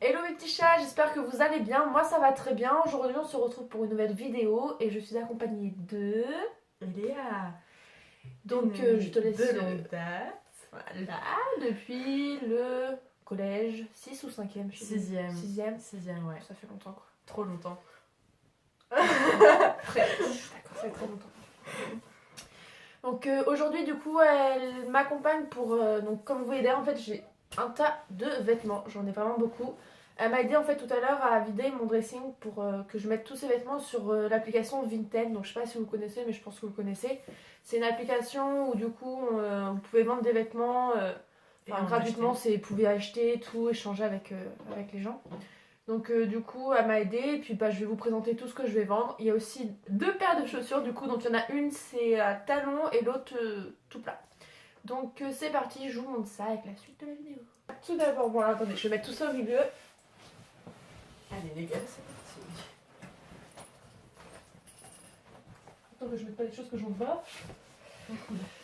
Hello mes petits chats, j'espère que vous allez bien, moi ça va très bien. Aujourd'hui on se retrouve pour une nouvelle vidéo et je suis accompagnée de... Léa. Donc je te laisse... De longue date. Voilà, depuis le collège, 6 ou 5e, je sais plus. 6e. 6e, 6e, ouais. ça fait longtemps quoi. Trop longtemps. D'accord, ça fait très longtemps. Donc aujourd'hui du coup elle m'accompagne pour... donc comme vous voyez derrière en fait j'ai un tas de vêtements, j'en ai vraiment beaucoup. Elle m'a aidé en fait tout à l'heure à vider mon dressing pour que je mette tous ces vêtements sur l'application Vinted. Donc je sais pas si vous connaissez mais je pense que vous connaissez. C'est une application où du coup vous pouvez vendre des vêtements gratuitement, vous pouvez acheter tout, échanger avec les gens. Donc du coup elle m'a aidé et puis je vais vous présenter tout ce que je vais vendre. Il y a aussi 2 paires de chaussures du coup, donc il y en a une c'est à talons et l'autre tout plat. Donc c'est parti, je vous montre ça avec la suite de la vidéo. Tout d'abord, bon alors, attendez, je vais mettre tout ça au milieu. Allez les gars, c'est parti. Attends que je mette pas les choses que je ne vois.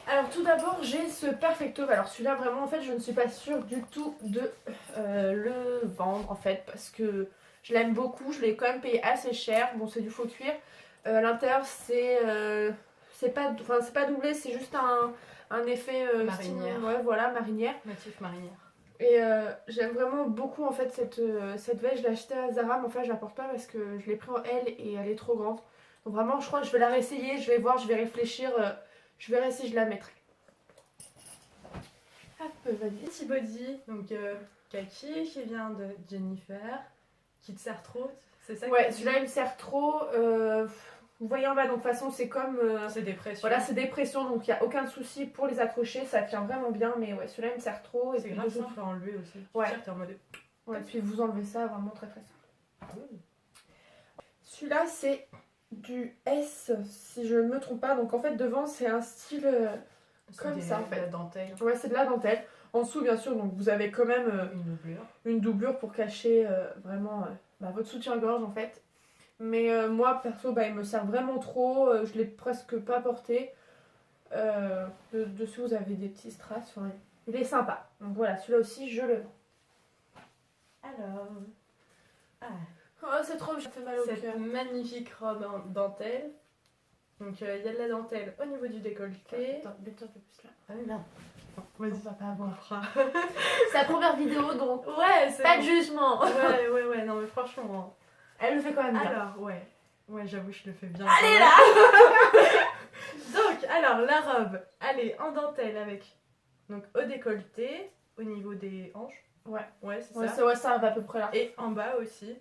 Alors tout d'abord j'ai ce Perfecto. Alors celui-là vraiment en fait je ne suis pas sûre du tout de le vendre en fait parce que je l'aime beaucoup, je l'ai quand même payé assez cher. Bon c'est du faux cuir. À l'intérieur c'est pas doublé, c'est juste un effet Marinière. style, ouais voilà marinière. Motif marinière. Et j'aime vraiment beaucoup en fait cette veste, je l'ai achetée à Zara mais en fait je la porte pas parce que je l'ai pris en L et elle est trop grande. Donc vraiment je crois que je vais la réessayer, je vais voir, je vais réfléchir, je verrai si je la mettrai. Hop, vas-y. Petit body, donc kaki qui vient de Jennifer, qui te sert trop, c'est ça? Ouais, celui-là il me sert trop. Vous voyez en bas, donc de toute façon c'est comme... c'est des pressions. Voilà, c'est des pressions donc il n'y a aucun souci pour les accrocher, ça tient vraiment bien mais ouais, celui-là il me sert trop. C'est grave simple à enlever aussi. Ouais. T'es en mode... Ouais, puis vous enlevez ça vraiment très très simple. Celui-là c'est du S si je ne me trompe pas, donc en fait devant c'est un style comme ça en fait. La dentelle. Ouais, c'est de la dentelle. En dessous bien sûr, donc vous avez quand même une doublure pour cacher vraiment votre soutien-gorge en fait. Mais moi perso il me sert vraiment trop, je l'ai presque pas porté. Dessus vous avez des petits strass, enfin, il est sympa. Donc voilà, celui-là aussi je le vends. Alors... Ah. Oh c'est trop, ça fait mal au Cette cœur. magnifique robe en dentelle. Donc il y a de la dentelle au niveau du décolleté. Attends, mets-toi un peu plus là. Ah oui, non. On va pas avoir. Ouais, C'est la première vidéo donc c'est pas de bon. jugement. Ouais, non mais franchement. Elle le fait quand même bien. Alors, ouais, j'avoue, je le fais bien. Allez là. Donc, alors, la robe, elle est en dentelle avec, donc au décolleté, au niveau des hanches. Ouais, c'est ça. Ouais, ça va à peu près là. Et en bas aussi.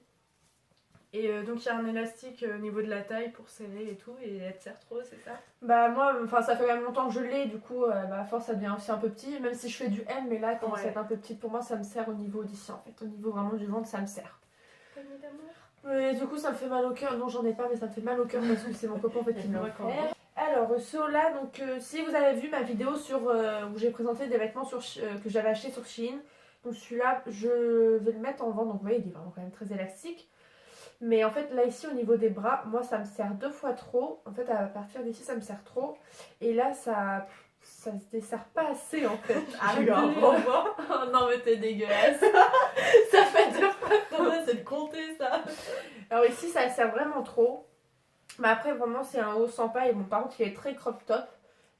Et donc, il y a un élastique au niveau de la taille pour serrer et tout, et elle te sert trop, c'est ça? Bah moi, ça fait quand même longtemps que je l'ai, du coup, à force ça devient aussi un peu petit, même si je fais du M, mais là, quand c'est un peu petite pour moi, ça me sert au niveau d'ici en fait, au niveau vraiment du ventre, ça me sert. Poignée d'amour. Mais du coup, ça me fait mal au cœur, non j'en ai pas, mais ça me fait mal au cœur parce que c'est mon copain en fait qui me l'a offert. Alors, ceux-là, donc si vous avez vu ma vidéo sur où j'ai présenté des vêtements que j'avais acheté sur Shein, donc celui-là, je vais le mettre en vente, donc vous voyez, il est vraiment quand même très élastique. Mais en fait là ici au niveau des bras, moi ça me sert 2 fois trop. En fait à partir d'ici ça me sert trop. Et là ça se dessert pas assez en fait. Ah oh non mais t'es dégueulasse. Ça fait 2 fois trop. C'est le compter ça. Alors ici ça sert vraiment trop. Mais après vraiment c'est un haut sans pas. Et bon par contre il est très crop top.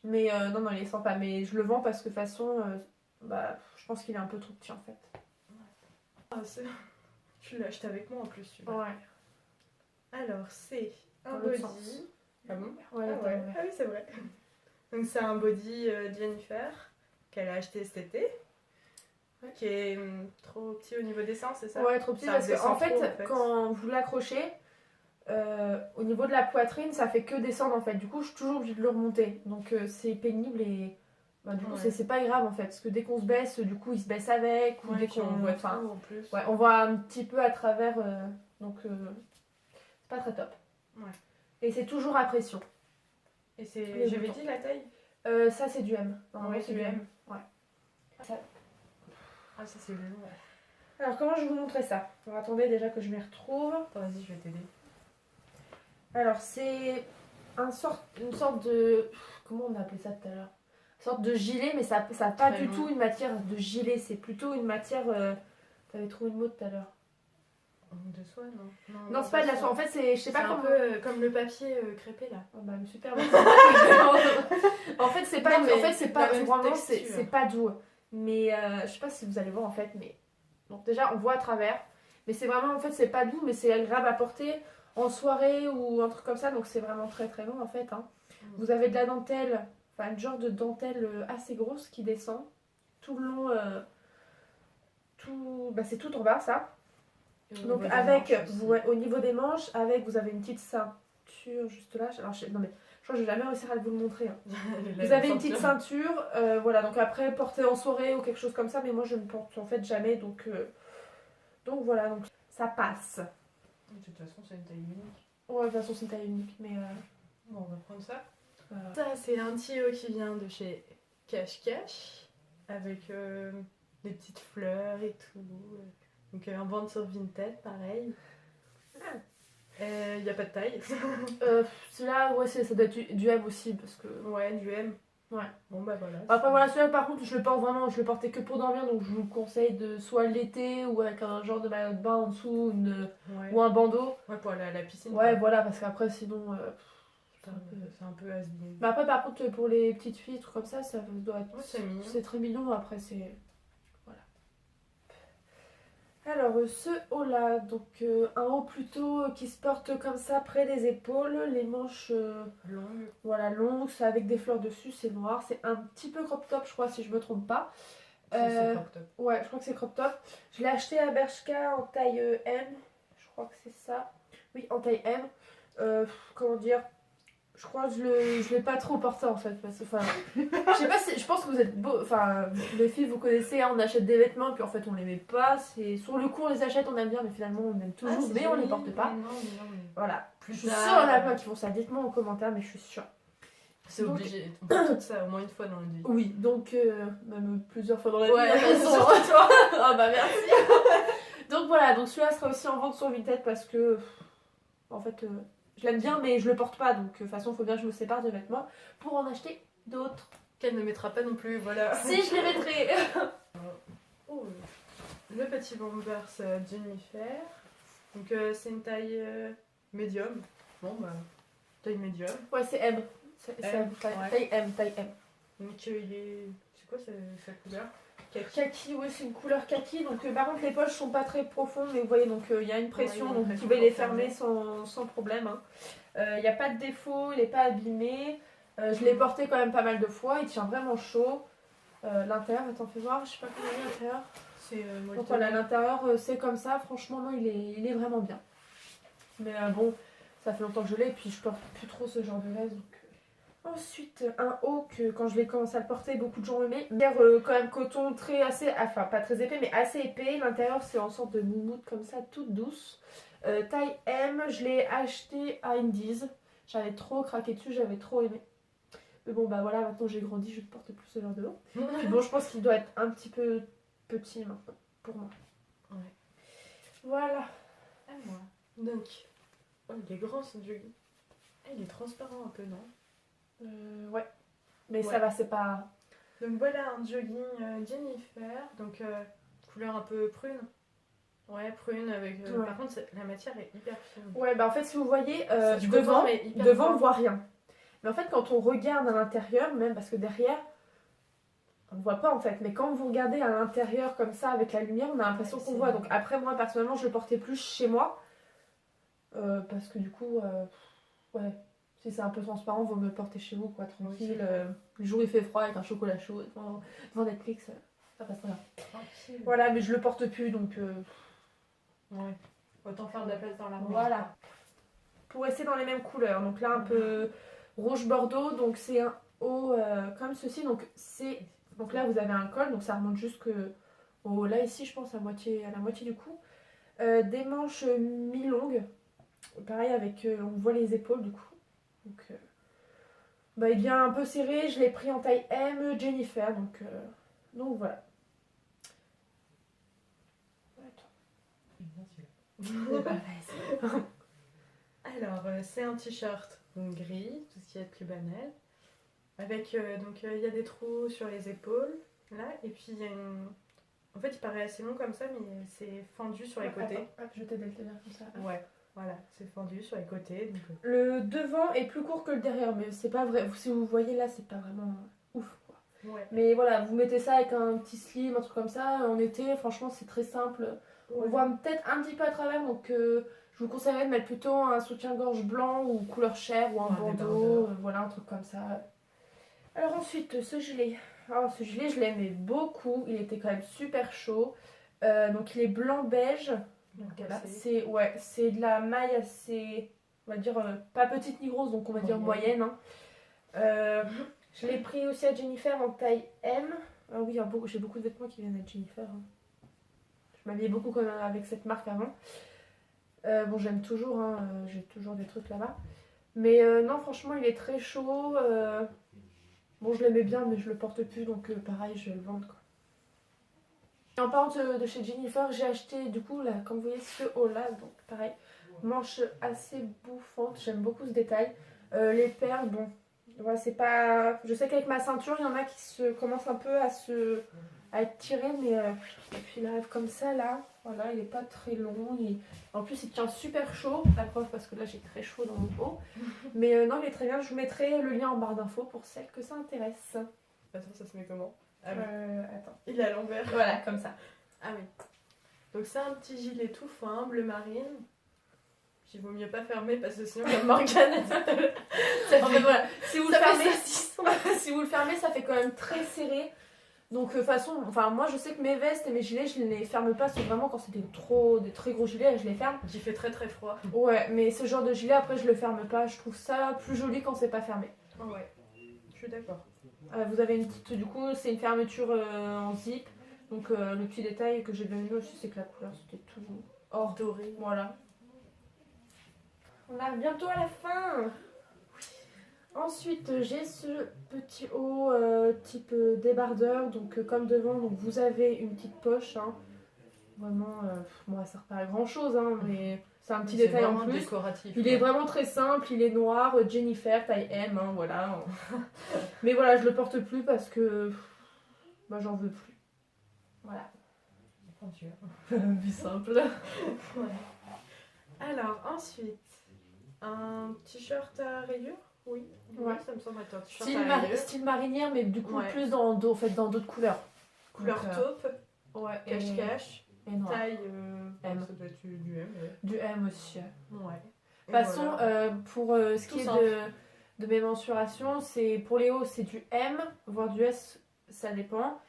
Mais non il est sans pas. Mais je le vends parce que de toute façon je pense qu'il est un peu trop petit en fait. Ah, tu l'as acheté avec moi en plus celui-là. Ouais. Alors c'est un Dans l'autre body. sens. Ah bon? Ouais, Ah oui c'est vrai. Donc c'est un body Jennifer qu'elle a acheté cet été. Ouais. Qui est trop petit au niveau des seins, c'est ça? Ouais, trop petit Ça parce redescend qu'en fait, trop, en fait, quand vous l'accrochez, au niveau de la poitrine, ça fait que descendre en fait. Du coup, je suis toujours obligée de le remonter. Donc c'est pénible et du coup, c'est pas grave en fait. Parce que dès qu'on se baisse, du coup, il se baisse avec. Ou dès qu'on voit tout en plus. Ouais, on voit un petit peu à travers. Donc c'est pas très top. Ouais. Et c'est toujours à pression. Et c'est. J'avais dit la taille? Ça, c'est du M. Ouais, c'est du M. Ouais. Ça... Ah, ça c'est long. Ouais. Alors, comment je vais vous montrer ça? Alors, attendez déjà que je m'y retrouve. Attends, vas-y, je vais t'aider. Alors, c'est une sorte de... Comment on a appelé ça tout à l'heure? Une sorte de gilet, mais ça n'a pas du tout une matière de gilet. C'est plutôt une matière... T'avais trouvé le mot tout à l'heure. De soie, non. Non, c'est pas de la soie. En fait, c'est, je sais pas un comment. peu comme le papier crêpé là. Oh, bah super. En fait, c'est pas. Non, mais En fait, c'est pas. la même Vraiment, texture. c'est pas doux. Mais je sais pas si vous allez voir en fait, mais donc déjà on voit à travers. Mais c'est vraiment en fait c'est pas doux, mais c'est agréable à porter en soirée ou un truc comme ça. Donc c'est vraiment très très long en fait. Hein. Vous avez de la dentelle, enfin un genre de dentelle assez grosse qui descend tout le long. C'est tout en bas ça. Donc avec au niveau des manches, avec vous avez une petite ceinture juste là. Alors, non mais je crois que je vais jamais réussir à vous le montrer. Hein. Vous avez une petite ceinture, voilà. Donc après porter en soirée ou quelque chose comme ça, mais moi je ne porte en fait jamais. Donc voilà, donc ça passe. De toute façon c'est une taille unique. Ouais, de toute façon c'est une taille unique, mais bon, on va prendre ça. Ça c'est un tuyau qui vient de chez Cache Cache avec des petites fleurs et tout. Donc en vente sur Vinted, pareil. Il n'y a pas de taille. Celui-là, ouais, ça doit être du M aussi, parce que... Ouais, du M. Ouais. Bon bah voilà. Après voilà, celui-là par contre, je le porte vraiment, je le portais que pour dormir, donc je vous conseille de soit l'été ou avec un genre de maillot de bain en dessous, ou un bandeau. Ouais, pour aller à la piscine. Ouais, voilà, parce qu'après sinon... c'est un peu has-been. Mais après par contre, pour les petites filles, trucs comme ça doit être... Ouais, c'est mignon. C'est très mignon, après c'est... Alors ce haut là, donc un haut plutôt qui se porte comme ça près des épaules, les manches longues. Voilà, longues, c'est avec des fleurs dessus, c'est noir, c'est un petit peu crop top je crois si je me trompe pas. C'est crop top. Ouais, je crois que c'est crop top. Je l'ai acheté à Bershka en taille M, je crois que c'est ça. Oui, en taille M. Comment dire, je crois que je l'ai pas trop porté en fait parce que je sais pas si je pense que vous êtes beau, enfin les filles vous connaissez, hein, on achète des vêtements puis en fait on les met pas, c'est sur le coup on les achète, on aime bien mais finalement on aime toujours mais on les porte pas. Non. Voilà, je suis sûre qu'il y en a plein qui font ça, dites-moi en commentaire mais je suis sûre. C'est obligé, on fait tout ça au moins une fois dans la vie. Oui, donc même plusieurs fois dans la vie. Ouais, surtout toi. Ah bah merci. Donc voilà, donc celui-là sera aussi en vente sur Vinted parce que en fait je l'aime bien mais je le porte pas, donc de toute façon il faut bien que je me sépare de vêtements pour en acheter d'autres. Qu'elle ne mettra pas non plus, voilà. Si, je les mettrai. Le petit bombers Jennifer. Donc c'est une taille médium. Bon bah, taille médium. Ouais, c'est M. Taille M, taille M. Donc il est... C'est quoi sa couleur? Kaki, oui, c'est une couleur kaki. Donc par contre les poches sont pas très profondes, mais vous voyez, donc il y a une pression, donc vous pouvez les fermer sans problème. Il n'y a pas de défaut, il n'est pas abîmé. Je l'ai porté quand même pas mal de fois, il tient vraiment chaud. L'intérieur, attends, fais voir, je sais pas comment il est l'intérieur. Donc voilà, l'intérieur c'est comme ça, franchement non, il est vraiment bien. Mais bon, ça fait longtemps que je l'ai, et puis je porte plus trop ce genre de veste. Ensuite, un haut que quand je l'ai commencé à le porter, beaucoup de gens aimaient. Quand même coton enfin pas très épais, mais assez épais. L'intérieur c'est en sorte de moumoute comme ça, toute douce. Taille M, je l'ai acheté à Indies. J'avais trop craqué dessus, j'avais trop aimé. Mais bon bah voilà, maintenant j'ai grandi, je ne porte plus ce genre de haut. Puis bon, je pense qu'il doit être un petit peu petit maintenant, pour moi. Ouais. Voilà. À moi. Donc, oh, il est grand ce jogging. Il est transparent un peu, non? Ouais. Mais ça va, c'est pas... Donc voilà un jogging Jennifer, donc couleur un peu prune. Ouais, prune avec... Ouais. Par contre, la matière est hyper fine. Ouais, bah en fait, si vous voyez, devant on voit rien. Mais en fait, quand on regarde à l'intérieur, même parce que derrière, on ne voit pas en fait. Mais quand vous regardez à l'intérieur comme ça, avec la lumière, on a l'impression qu'on voit. Donc après, moi, personnellement, je le portais plus chez moi. Parce que du coup, ouais... Si c'est un peu transparent, vaut me porter chez vous, quoi, tranquille. Le jour il fait froid avec un chocolat chaud devant Netflix, ça passe très bien. Tranquille. Voilà, mais je le porte plus donc. Ouais. Autant faire de la place dans l'armoire. Voilà. Pour rester dans les mêmes couleurs, donc là un peu rouge bordeaux, donc c'est un haut comme ceci, donc là vous avez un col, donc ça remonte jusque là ici je pense à la moitié du cou. Des manches mi-longues, pareil avec on voit les épaules du coup. Donc, il vient un peu serré, je l'ai pris en taille M, Jennifer, donc voilà. Alors, c'est un t-shirt gris, tout ce qui est plus banal, avec il y a des trous sur les épaules, là, et puis il y a En fait, il paraît assez long comme ça, mais c'est fendu sur les côtés. Attends, hop, je vais t'aider à le tenir comme ça. Ouais, voilà, c'est fendu sur les côtés. Donc... Le devant est plus court que le derrière, mais c'est pas vrai. Si vous voyez là, c'est pas vraiment ouf, quoi. Ouais. Mais voilà, vous mettez ça avec un petit slim, un truc comme ça, en été, franchement, c'est très simple. On voit peut-être un petit peu à travers, donc je vous conseillerais de mettre plutôt un soutien-gorge blanc ou couleur chair ou un bandeau, voilà, un truc comme ça. Alors ensuite, ce gilet. Alors, ce gilet, je l'aimais beaucoup, il était quand même super chaud. Donc il est blanc-beige. Donc voilà, c'est de la maille assez, on va dire, pas petite ni grosse, donc on va dire moyenne. Hein. Je l'ai pris aussi à Jennifer en taille M. Ah oui, j'ai beaucoup de vêtements qui viennent à Jennifer. Hein. Je m'habillais beaucoup quand même avec cette marque avant. Bon, j'aime toujours, hein, j'ai toujours des trucs là-bas. Mais non, franchement, il est très chaud. Bon, je l'aimais bien, mais je le porte plus, donc pareil, je vais le vendre. Quoi. Et en parlant de chez Jennifer, j'ai acheté du coup, là, comme vous voyez, ce haut-là. Donc pareil, manche assez bouffante. J'aime beaucoup ce détail. Les perles, bon, voilà, c'est pas. Je sais qu'avec ma ceinture, il y en a qui commencent un peu à être tirés, mais et puis il arrive comme ça là. Voilà, il est pas très long. En plus, il tient super chaud. La preuve, parce que là, j'ai très chaud dans mon haut. Mais non, il est très bien. Je vous mettrai le lien en barre d'infos pour celles que ça intéresse. Attends, ça se met comment? Attends. Il est à l'envers. Voilà, comme ça. Ah oui. Donc c'est un petit gilet tout fin, bleu marine. Il vaut mieux pas fermer parce que sinon comme Morgane ça fait... En fait, voilà. Si vous, le fermez, ça si vous le fermez, ça fait quand même très serré. Donc de façon, enfin moi je sais que mes vestes et mes gilets, je ne les ferme pas. C'est vraiment quand c'est des très gros gilets, je les ferme. Il fait très très froid. Ouais, mais ce genre de gilet, après je le ferme pas. Je trouve ça plus joli quand c'est pas fermé. Ouais, je suis d'accord. Vous avez une petite, du coup, c'est une fermeture en zip. Donc le petit détail que j'ai bien aimé aussi, c'est que la couleur c'était tout or doré. Voilà. On arrive bientôt à la fin. Oui. Ensuite, j'ai ce petit haut type débardeur. Donc comme devant, donc vous avez une petite poche. Hein. Vraiment, bon, ça sert pas à grand chose, hein, mais c'est un petit détail en plus. Décoratif. Il est vraiment très simple, il est noir, Jennifer, taille M, hein, voilà. Mais voilà, je le porte plus parce que bah, j'en veux plus. Voilà. Vu simple. Ouais. Alors, ensuite, un t-shirt à rayures. Oui, ouais. Ça me semble être un t-shirt à rayures. Style marinière, mais du coup plus dans d'autres couleurs. Couleur taupe, ouais, cache-cache, et noir. taille M. Ça doit être du M. Ouais. Du M aussi. Ouais. De toute façon, voilà. Pour ce qui est de mes mensurations, c'est pour les hauts, c'est du M, voire du S, ça dépend.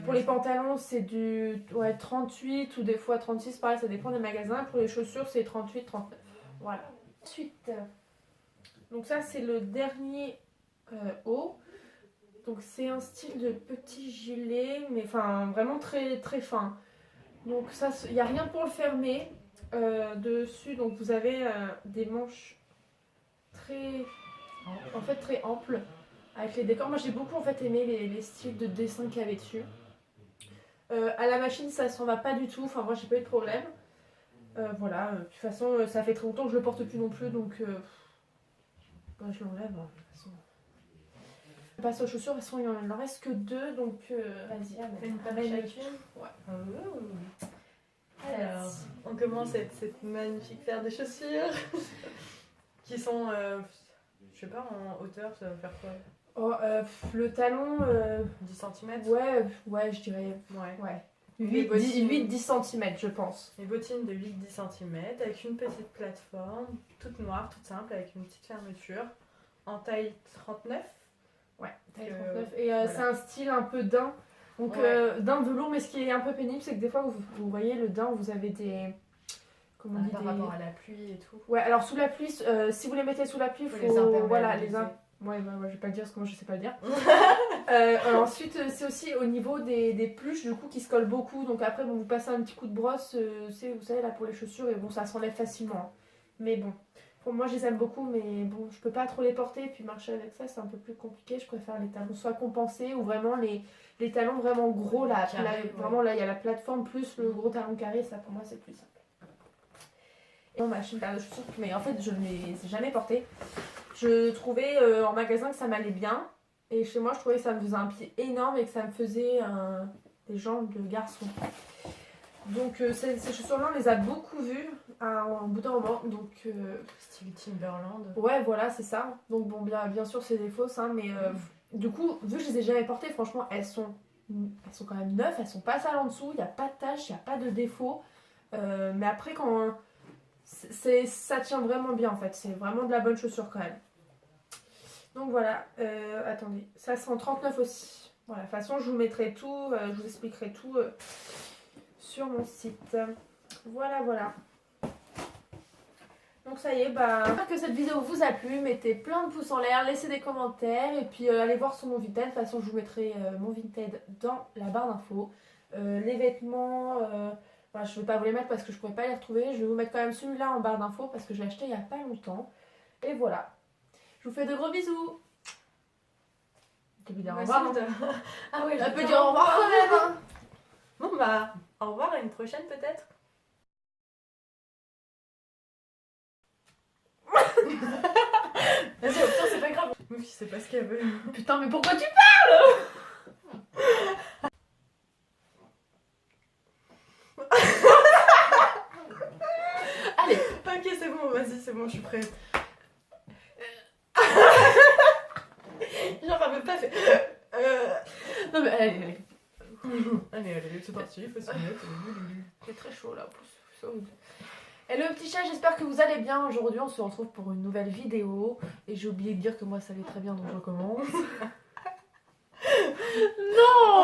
Pour les pantalons, c'est du 38 ou des fois 36, pareil, ça dépend des magasins. Pour les chaussures, c'est 38, 39. Voilà. Ensuite, donc ça, c'est le dernier haut. Donc c'est un style de petit gilet, mais enfin vraiment très très fin. Donc ça, il n'y a rien pour le fermer. Dessus, donc vous avez des manches très amples. Avec les décors, moi j'ai beaucoup en fait aimé les styles de dessin qu'il y avait dessus. À la machine ça s'en va pas du tout, enfin moi j'ai pas eu de problème. Voilà, de toute façon ça fait très longtemps que je le porte plus non plus donc bah, je l'enlève hein, de toute façon. On passe aux chaussures, de toute façon il n'en reste que 2 donc vas-y, une paire chacune. Ouais. Alors, on commence cette magnifique paire de chaussures qui sont, je sais pas, en hauteur, ça va faire quoi? Le talon 10 cm. Ouais, je dirais. Ouais. 8-10 cm, je pense. Les bottines de 8-10 cm avec une petite plateforme, toute noire, toute simple, avec une petite fermeture, en taille 39. Ouais, taille 39. Et voilà. C'est un style un peu daim. Donc daim velours, mais ce qui est un peu pénible, c'est que des fois, vous voyez, le daim, vous avez des... Comment on dit, par rapport à la pluie et tout. Ouais, alors sous la pluie, si vous les mettez sous la pluie, il faut les imperméabiliser. Ouais, je vais pas le dire parce que moi je sais pas le dire. Ensuite, c'est aussi au niveau des pluches du coup qui se collent beaucoup. Donc après, bon, vous passez un petit coup de brosse, vous savez là pour les chaussures et bon, ça s'enlève facilement. Hein. Mais bon, pour moi je les aime beaucoup, mais bon, je peux pas trop les porter. Puis marcher avec ça, c'est un peu plus compliqué. Je préfère les talons soit compensés ou vraiment les talons vraiment gros là. Carré, vraiment là, il y a la plateforme plus le gros talon carré. Ça pour moi c'est plus simple. Et bon, j'ai une paire de chaussures, mais en fait je ne les ai jamais portées. Je trouvais en magasin que ça m'allait bien. Et chez moi, je trouvais que ça me faisait un pied énorme et que ça me faisait des jambes de garçon. Donc ces chaussures-là, on les a beaucoup vues en bout d'un moment. Donc Style Timberland. ouais, voilà, c'est ça. Donc bon, bien sûr, c'est des fausses, hein, mais du coup, vu que je les ai jamais portées, franchement, elles sont quand même neuves, elles sont pas sales en dessous, il n'y a pas de taches, il n'y a pas de défauts. Mais après, quand ça tient vraiment bien en fait, c'est vraiment de la bonne chaussure quand même. Donc voilà, attendez, ça c'est en 39 aussi. Voilà, de toute façon, je vous mettrai tout, je vous expliquerai tout sur mon site. Voilà. Donc ça y est, j'espère que cette vidéo vous a plu. Mettez plein de pouces en l'air, laissez des commentaires et puis allez voir sur mon Vinted. De toute façon, je vous mettrai mon Vinted dans la barre d'infos. Les vêtements, je ne vais pas vous les mettre parce que je ne pourrais pas les retrouver. Je vais vous mettre quand même celui-là en barre d'infos parce que je l'ai acheté il n'y a pas longtemps. Et voilà. Je vous fais de gros bisous. Tu peux dire au revoir. Ah ouais, Elle peut dire au revoir quand même. Hein. Bon au revoir, à une prochaine peut-être. Vas-y, au pire, c'est pas grave. Meuf, je sais pas ce qu'elle veut. Putain, mais pourquoi tu parles? Allez. Ok, c'est bon, vas-y, c'est bon, je suis prête. Genre, elle veut pas faire. Non, mais allez. Allez, c'est parti, faut se mettre. C'est très chaud là. C'est horrible. Et le petit chat, j'espère que vous allez bien. Aujourd'hui, on se retrouve pour une nouvelle vidéo. Et j'ai oublié de dire que moi, ça allait très bien, donc je recommence. Non.